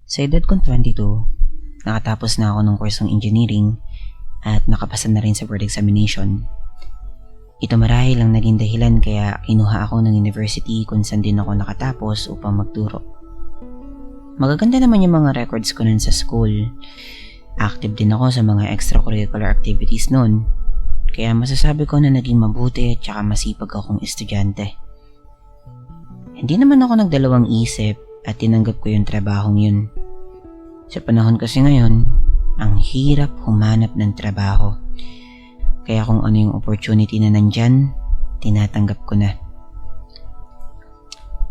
Sa edad kong 22, nakatapos na ako ng kursong engineering at nakapasa na rin sa board examination. Ito marahil ang naging dahilan kaya kinuha ako ng university kung saan din ako nakatapos upang magturo. Magaganda naman yung mga records ko nun sa school. Active din ako sa mga extracurricular activities nun. Kaya masasabi ko na naging mabuti at saka masipag akong estudyante. Hindi naman ako nagdalawang isip at tinanggap ko yung trabahong yun. Sa panahon kasi ngayon, ang hirap humanap ng trabaho. Kaya kung ano yung opportunity na nandyan, tinatanggap ko na.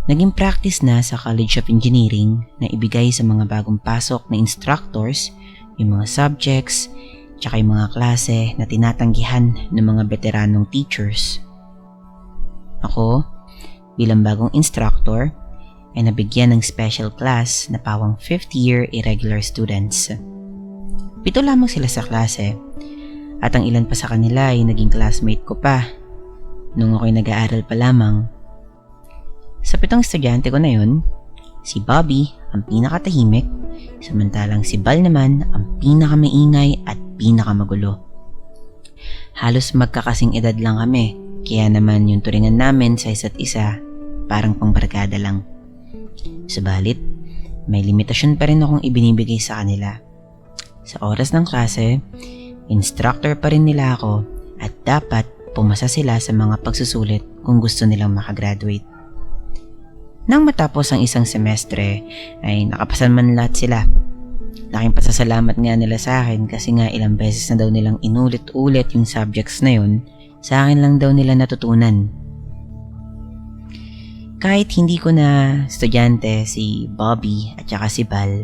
Naging practice na sa College of Engineering na ibigay sa mga bagong pasok na instructors yung mga subjects tsaka yung mga klase na tinatanggihan ng mga veteranong teachers. Ako, bilang bagong instructor, ay nabigyan ng special class na pawang 5th year irregular students. 7 lamang sila sa klase at ang ilan pa sa kanila ay naging classmate ko pa nung ako'y nag-aaral pa lamang. Sa 7 estudyante ko na yun, si Bobby ang pinakatahimik, samantalang si Bal naman ang pinakamaingay at pinakamagulo. Halos magkakasing edad lang kami, kaya naman yung turingan namin sa isa't isa parang pangbarkada lang. Subalit, may limitasyon pa rin akong ibinibigay sa kanila. Sa oras ng klase, instructor pa rin nila ako at dapat pumasa sila sa mga pagsusulit kung gusto nilang makagraduate. Nang matapos ang isang semestre ay nakapasan man lahat sila. Laking pasasalamat nga nila sa akin kasi nga ilang beses na daw nilang inulit-ulit yung subjects na yun, sa akin lang daw nila natutunan. Kahit hindi ko na estudyante si Bobby at saka si Bal,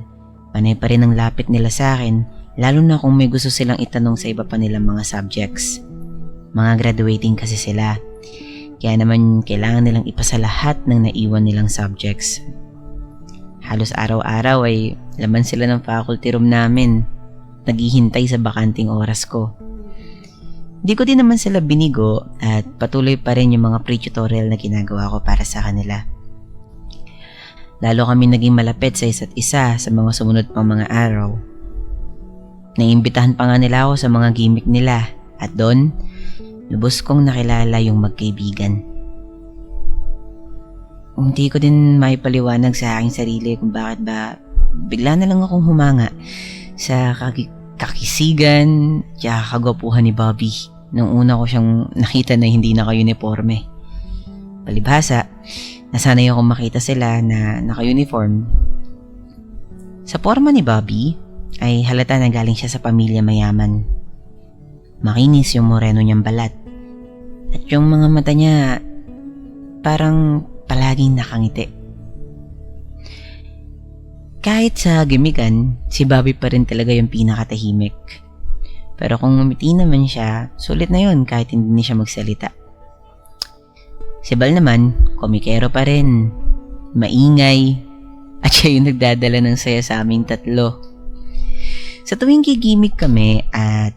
panay pa rin ang lapit nila sa akin, lalo na kung may gusto silang itanong sa iba pa nilang mga subjects. Mga graduating kasi sila. Kaya naman kailangan nilang ipasa lahat ng naiwan nilang subjects. Halos araw-araw ay laman sila ng faculty room namin, naghihintay sa bakanting oras ko. Di ko din naman sila binigo at patuloy pa rin yung mga pre-tutorial na ginagawa ko para sa kanila. Lalo kami naging malapit sa isa't isa sa mga sumunod pang mga araw. Naiimbitahan pa nga nila ako sa mga gimmick nila at doon, lubos kong nakilala yung magkaibigan. Hindi ko din maipaliwanag sa aking sarili kung bakit ba bigla na lang akong humanga sa kakisigan at kagwapuhan ni Bobby nung una ko siyang nakita na hindi naka-uniforme. Palibhasa, nasanay akong makita sila na naka-uniform. Sa forma ni Bobby ay halata na galing siya sa pamilya mayaman. Makinis yung moreno niyang balat. At yung mga mata niya parang palaging nakangiti. Kahit sa gimikan, si Bobby pa rin talaga yung pinakatahimik. Pero kung ngumiti naman siya, sulit na yun kahit hindi siya magsalita. Si Bal naman, komikero pa rin, maingay, at siya yung nagdadala ng saya sa aming tatlo. Sa tuwing gigimik kami at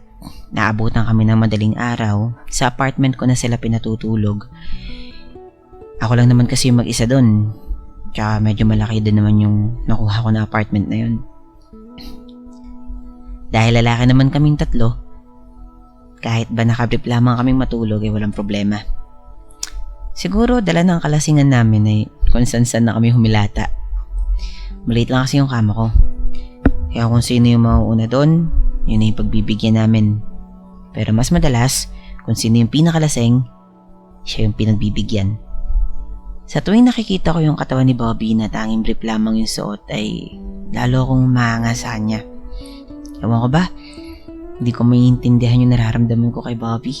naabutan kami ng madaling araw, sa apartment ko na sila pinatutulog. Ako lang naman kasi yung mag-isa doon. Tsaka medyo malaki din naman yung nakuha ko na apartment na yun. Dahil lalaki naman kaming tatlo, kahit ba nakabrip lamang kaming matulog ay walang problema. Siguro dala ng kalasingan namin ay kung saan na kami humilata. Maliit lang kasi yung kama ko. Kaya kung sino yung mauuna doon, yun na yung pagbibigyan namin. Pero mas madalas, kung sino yung pinakalasing, siya yung pinagbibigyan. Sa tuwing nakikita ko yung katawan ni Bobby na tanging brief lamang yung suot ay lalo akong maanga sa kanya. Ewan ko ba, hindi ko maiintindihan yung nararamdaman ko kay Bobby.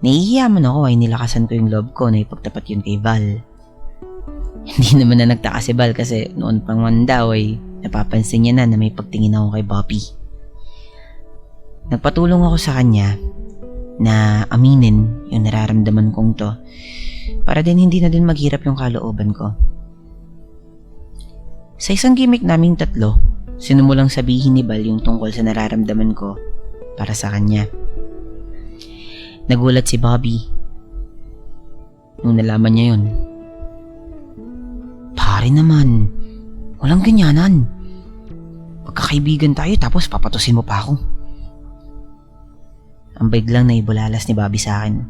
Nahihiya man ako ay nilakasan ko yung loob ko na ipagtapat yun kay Val. Hindi naman na nagtaka si Val kasi noon pang man daw ay napapansin niya na may pagtingin ako kay Bobby. Nagpatulong ako sa kanya na aminin yung nararamdaman kong to para din hindi na din maghirap yung kalooban ko. Sa isang gimmick naming tatlo, sinumulang sabihin ni Bal yung tungkol sa nararamdaman ko para sa kanya. Nagulat si Bobby nung nalaman niya yun. Pare naman, Walang ganyanan. Magkakaibigan tayo tapos papatusin mo pa ako. Ang biglang naibulalas ni Bobby sa akin.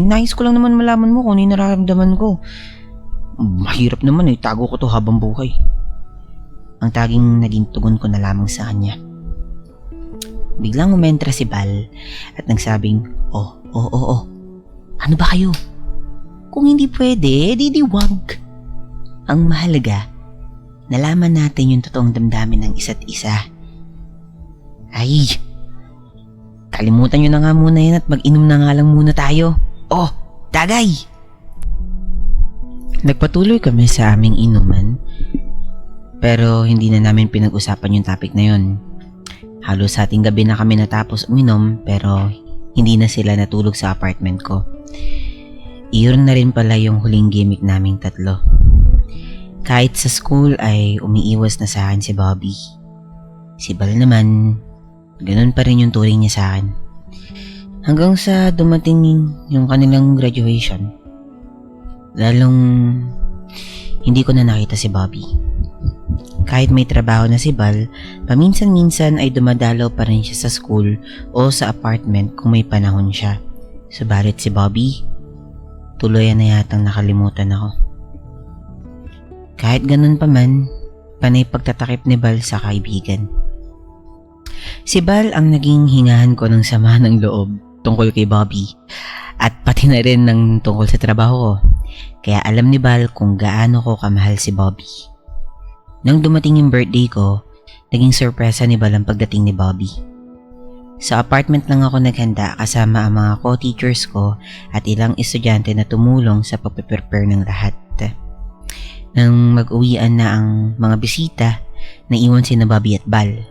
Nais ko lang naman malaman mo kung ano yung nararamdaman ko. Mahirap naman tago ko to habang buhay. Ang taging naging tugon ko na lamang sa kanya. Biglang umentra si Bal at nagsabing, Oh. Ano ba kayo? Kung hindi pwede, di wag. Ang mahalaga, nalaman natin yung totoong damdamin ng isa't isa. Ay, kalimutan nyo na nga muna yan at mag-inom na nga lang muna tayo. Oh, tagay! Nagpatuloy kami sa aming inuman, pero hindi na namin pinag-usapan yung topic na yun. Halos ating gabi na kami natapos uminom, pero hindi na sila natulog sa apartment ko. Iyon na rin pala yung huling gimmick naming tatlo. Kahit sa school ay umiiwas na sa akin si Bobby. Si Bal naman, ganun pa rin yung turing niya sa akin. Hanggang sa dumating yung kanilang graduation. Lalong hindi ko na nakita si Bobby. Kahit may trabaho na si Bal, paminsan-minsan ay dumadalaw pa rin siya sa school o sa apartment kung may panahon siya. Subalit si Bobby, tuluyan na yatang nakalimutan ako. Kahit ganun pa man, panay pagtatakip ni Bal sa kaibigan. Si Bal ang naging hingahan ko ng sama ng loob tungkol kay Bobby at pati na rin ng tungkol sa trabaho ko. Kaya alam ni Bal kung gaano ko kamahal si Bobby. Nang dumating yung birthday ko, naging sorpresa ni Bal ang pagdating ni Bobby. Sa apartment lang ako naghanda kasama ang mga co-teachers ko at ilang estudyante na tumulong sa pagpe-prepare ng lahat. Nang mag-uwian na ang mga bisita, naiwan si na Bobby at Bal.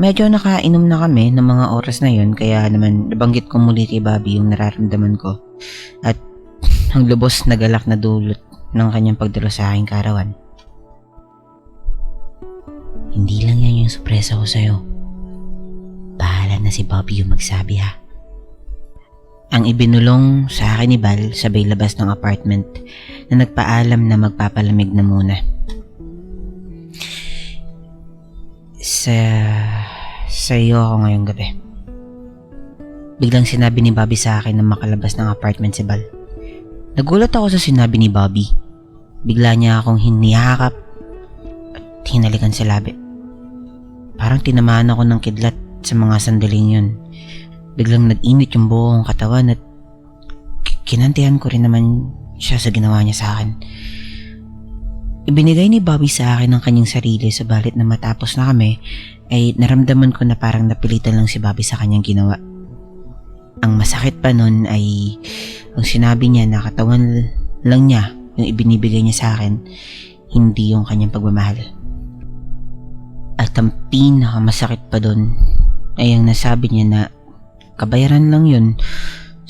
Medyo nakainom na kami ng mga oras na yun kaya naman nabanggit ko muli kay Bobby yung nararamdaman ko at ang lubos na galak na dulot ng kanyang pagdalo sa aking karawan. Hindi lang yan yung sorpresa ko sa'yo. Bahala na si Bobby yung magsabi ha. Ang ibinulong sa akin ni Bal sabay labas ng apartment na nagpaalam na magpapalamig na muna. Sa iyo ako ngayong gabi. Biglang sinabi ni Bobby sa akin na makalabas ng apartment si Bal. Nagulat ako sa sinabi ni Bobby. Bigla niya akong hiniyakap at hinalikan sa labi. Parang tinamaan ako ng kidlat sa mga sandaling yun. Biglang nag-init yung buong katawan at kinantihan ko rin naman siya sa ginawa niya sa akin. Ibinigay ni Bobby sa akin ang kanyang sarili subalit na matapos na kami ay naramdaman ko na parang napilitan lang si Bobby sa kanyang ginawa. Ang masakit pa nun ay ang sinabi niya na katawan lang niya yung ibinibigay niya sa akin, hindi yung kanyang pagmamahal. At ang pinakamasakit pa dun ay ang nasabi niya na kabayaran lang yun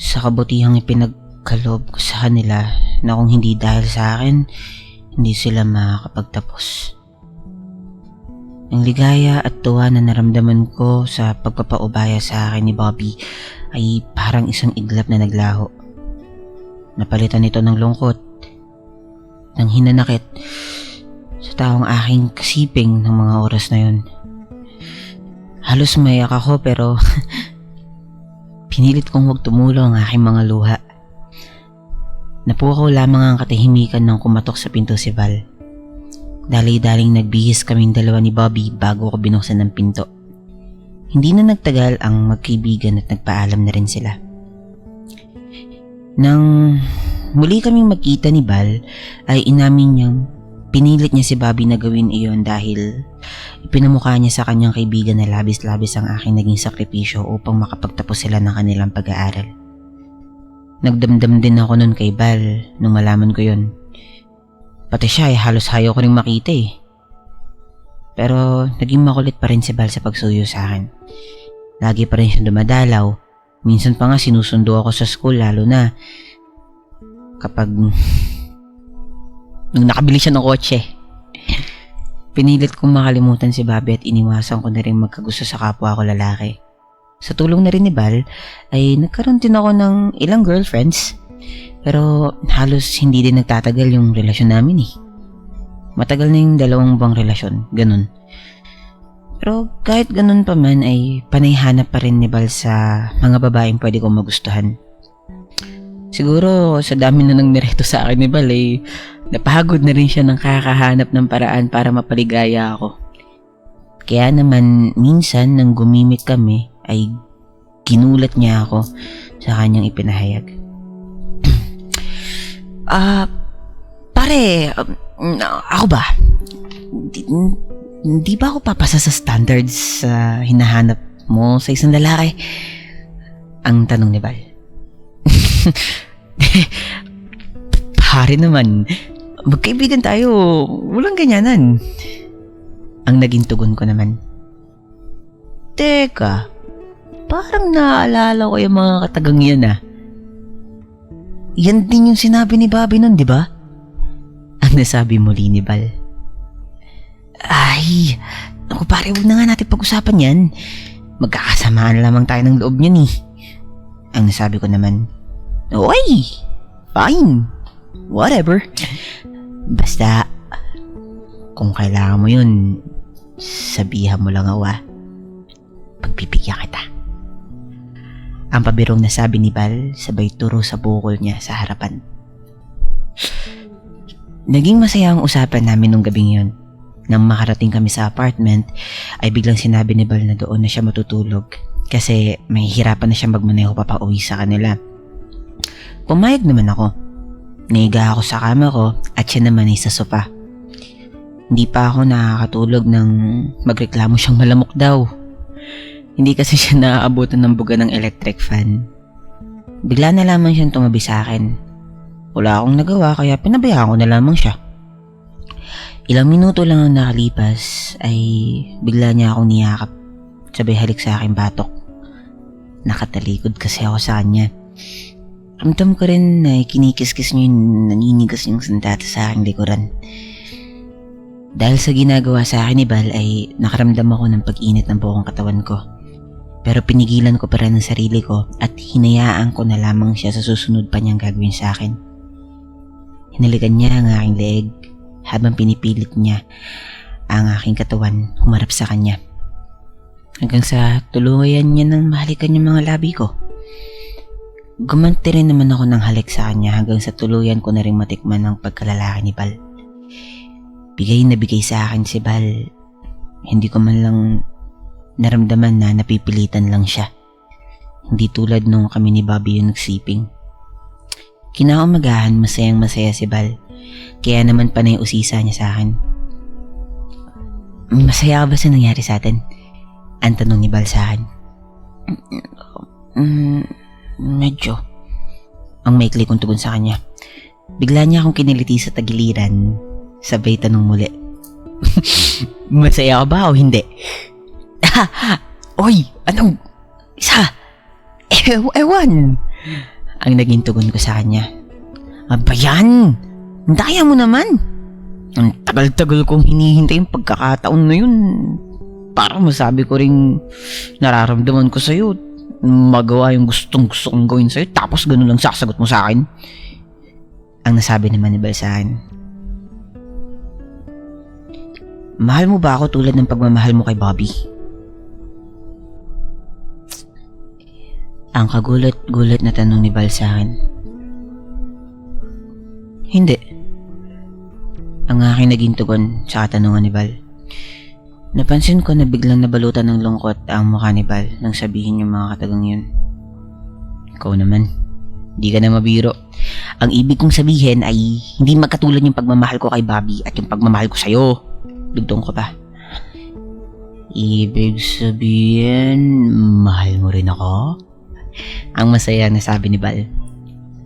sa kabutihang ipinagkaloob ko sa kanila na kung hindi dahil sa akin, hindi sila makakapagtapos. Ang ligaya at tuwa na naramdaman ko sa pagpapaubaya sa akin ni Bobby ay parang isang iglap na naglaho. Napalitan nito ng lungkot, ng hinanakit sa taong aking kasiping ng mga oras na yun. Halos mayak ako pero pinilit kong huwag tumulo ang aking mga luha. Napukaw lamang ang katahimikan nang kumatok sa pinto si Val. Dali-daling nagbihis kaming dalawa ni Bobby bago ko binuksan ng pinto. Hindi na nagtagal ang magkaibigan at nagpaalam na rin sila. Nang muli kaming magkita ni Val ay inamin niyang pinilit niya si Bobby na gawin iyon dahil ipinamukha niya sa kanyang kaibigan na labis-labis ang aking naging sakripisyo upang makapagtapos sila ng kanilang pag-aaral. Nagdamdam din ako nun kay Val nung malaman ko yun. Pati siya ay halos ayaw ko rin makita eh. Pero naging makulit pa rin si Val sa pagsuyo sa akin. Lagi pa rin siyang dumadalaw. Minsan pa nga sinusundo ako sa school lalo na kapag nung nakabili siya ng kotse. Pinilit kong makalimutan si Bobby at iniwasan ko na rin magkagusto sa kapwa ko lalaki. Sa tulong na rin ni Val ay nagkaroon din ako ng ilang girlfriends pero halos hindi din nagtatagal yung relasyon namin eh. Matagal na yung 2 buwang relasyon, ganun. Pero kahit ganun pa man ay panayhanap pa rin ni Bal sa mga babaeng pwede kong magustuhan. Siguro sa dami na ng nireto sa akin ni Bal ay napagod na rin siya ng kakahanap ng paraan para mapaligaya ako. Kaya naman minsan nang gumimik kami ay ginulat niya ako sa kanyang ipinahayag. Pare, ako ba? Di ba ako papasa sa standards sa hinahanap mo sa isang lalaki? Ang tanong ni Bal. Pare naman, magkaibigan tayo, walang ganyanan. Ang naging tugon ko naman. Teka, parang naaalala ko yung mga katagang yan Yan din yung sinabi ni Bobby nun, di ba? Ang nasabi muli ni Bal. Ay, naku pare, huwag na nga natin pag-usapan yan. Magkakasamaan lamang tayo ng loob niyan Ang nasabi ko naman. Oy, fine. Whatever. Basta, kung kailangan mo yun, sabihan mo lang ako Pagbibigyan kita. Ang pabirong nasabi ni Bal sabay turo sa bukol niya sa harapan. Naging masaya ang usapan namin nung gabing yun. Nang makarating kami sa apartment, ay biglang sinabi ni Bal na doon na siya matutulog kasi may hirapan na siya magmaneho papauwi sa kanila. Pumayag naman ako. Naiga ako sa kama ko at siya naman ay sa sofa. Hindi pa ako nakakatulog nang magreklamo siyang malamok daw. Hindi kasi siya naaabutan ng buga ng electric fan. Bigla na lamang siyang tumabi sa akin. Wala akong nagawa kaya pinabayaan ko na lamang siya. Ilang minuto lang ang nakalipas ay bigla niya akong niyakap. Sabay halik sa aking batok. Nakatalikod kasi ako sa kanya. Ramdam ko rin na kinikis-kis niya yung naninigas yung sandata sa aking likuran. Dahil sa ginagawa sa akin ni Bal ay nakaramdam ako ng pag-init ng buong katawan ko. Pero pinigilan ko pa rin ang sarili ko at hinayaan ko na lamang siya sa susunod pa niyang gagawin sa akin. Hinalikan niya ang aking leeg habang pinipilit niya ang aking katawan humarap sa kanya. Hanggang sa tuluyan niya ng mahalikan yung mga labi ko. Gumanti rin naman ako ng halik sa kanya hanggang sa tuluyan ko na rin matikman ang pagkalalaki ni Bal. Bigay na bigay sa akin si Bal. Hindi ko man lang naramdaman na napipilitan lang siya. Hindi tulad nung kami ni Bobby yung nagsiping. Kinaumagahan masayang masaya si Bal. Kaya naman panay usisa niya sa akin. Masaya ka ba sa nangyari sa atin? Ang tanong ni Bal sa akin. Medyo. Ang maikli kong tugon sa kanya. Bigla niya akong kiniliti sa tagiliran. Sabay tanong muli. Masaya ka ba o hindi? Oy, anong isa? Ewan. Ang naging tugon ko sa kanya. Aba yan! Daya mo naman! Ang tagal-tagal kong hinihintay yung pagkakataon na yun. Para masabi ko rin nararamdaman ko sa'yo. Magawa yung gustong gusto kong gawin sa'yo. Tapos ganun lang sasagot mo sa akin. Ang nasabi naman ni Bal sa akin. Mahal mo ba ako tulad ng pagmamahal mo kay Bobby? Ang kagulat-gulat na tanong ni Bal sa akin. Hindi. Ang aking naging tugon sa katanungan ni Bal. Napansin ko na biglang nabalutan ng lungkot ang mukha ni Bal nang sabihin yung mga katagang yun. Ikaw naman, di ka na mabiro. Ang ibig kong sabihin ay hindi magkatulad yung pagmamahal ko kay Bobby at yung pagmamahal ko sa'yo. Dugtong ko pa. Ibig sabihin, mahal mo rin ako? Ang masaya na sabi ni Bal.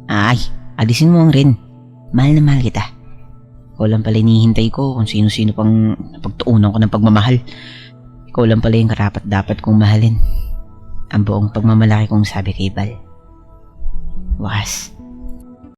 Ay, alisin mo ang rin. Mahal na mahal kita. Ikaw lang pala hinihintay ko kung sino-sino pang napagtuunan ko ng pagmamahal. Ikaw lang pala yung karapat dapat kong mahalin. Ang buong pagmamalaki kong sabi kay Bal. Wakas,